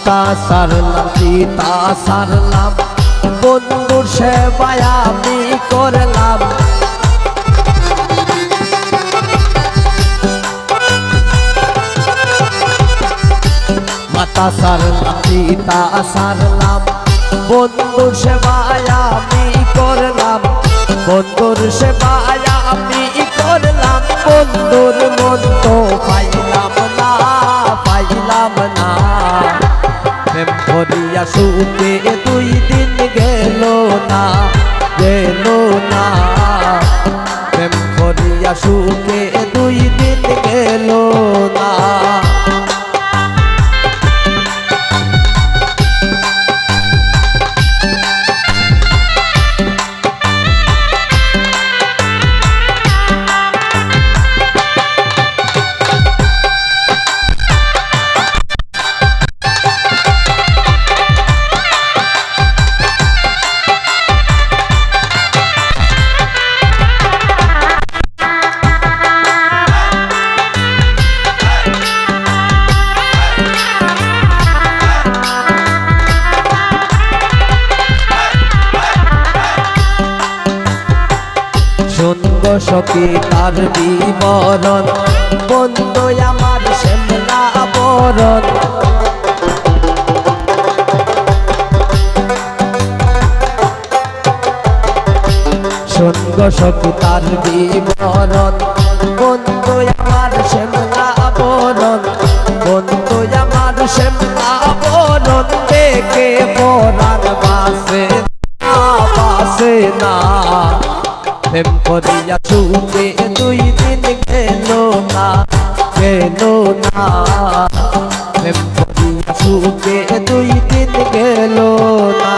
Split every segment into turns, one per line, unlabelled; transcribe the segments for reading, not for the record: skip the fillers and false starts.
মাতা সারলাম পিতা সারলাম বন্ধুর সেবায় আমি করলাম মাতা সারলাম পিতা সারলাম বন্ধুর সেবায় আমি করলাম বন্ধুর সেবায় আমি করলাম বন্ধুর মন তো পাইলাম না প্রেম করিয়া সুখে 2 দিন গেল না প্রেম করিয়া সুখে 2 দিন গেল না সঙ্গ সখী তার বিবরণ বন্ধু আমার শ্যামলা বরণ সঙ্গ সখী তার বিবরণ বন্ধু আমার শ্যামলা বরণ বন্ধু আমার শ্যামলা বরণ দেখে পরাণ বাসে না প্রেম করিয়া সুখে 2 দিন গেল না প্রেম করিয়া সুখে 2 দিন গেল না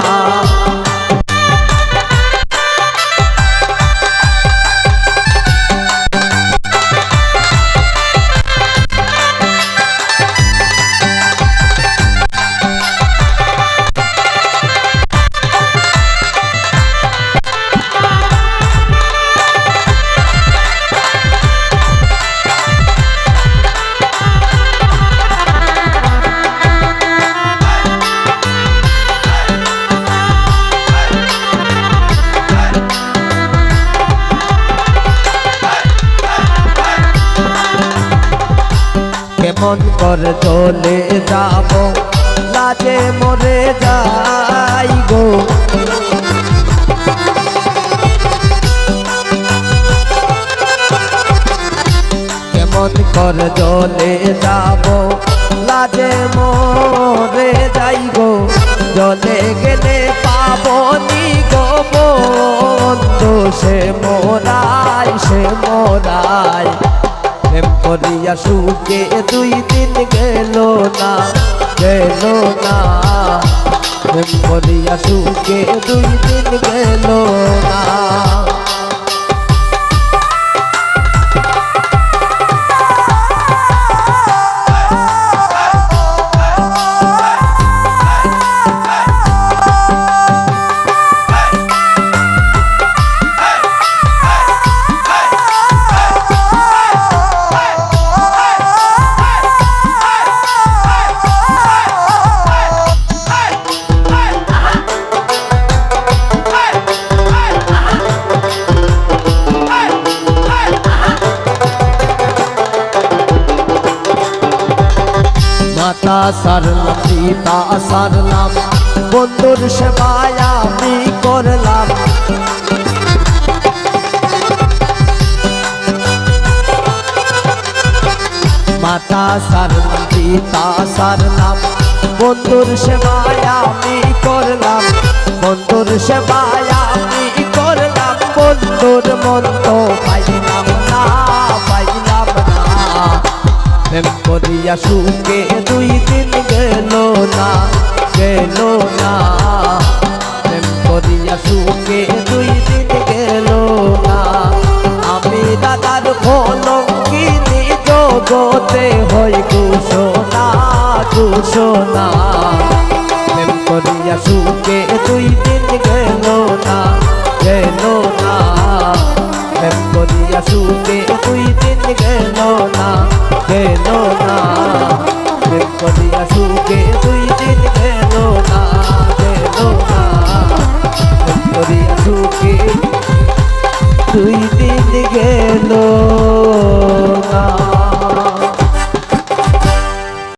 কেমন করে চলে যাব লাজে মরে যাই গো কেমন করে চলে যাব লাজে মরে যাই গো জলে গেলে পাবনি গো বন্ধু সে মোরাই প্রেম করিয়া সুখে 2 দিন গেল না প্রেম করিয়া সুখে 2 দিন গেল না মাতা সারলাম পিতা সারলাম বন্ধুর সেবায় আমি করলাম মাতা সারলাম পিতা সারলাম বন্ধুর সেবায় আমি করলাম বন্ধুর সেবায় আমি করলাম বন্ধুর মন তো পাইলাম না প্রেম করিয়া সুখে 2 দিন গেল না প্রেম করিয়া সুখে 2 দিন গেল না আমি দাদার কলঙ্কিনী জগতে হই ঘোষণা প্রেম করিয়া সুখে 2 দিন গেল না প্রেম করিয়া সুখে 2 দিন গেল না প্রেম করিয়া সুখে 2 দিন গেল না।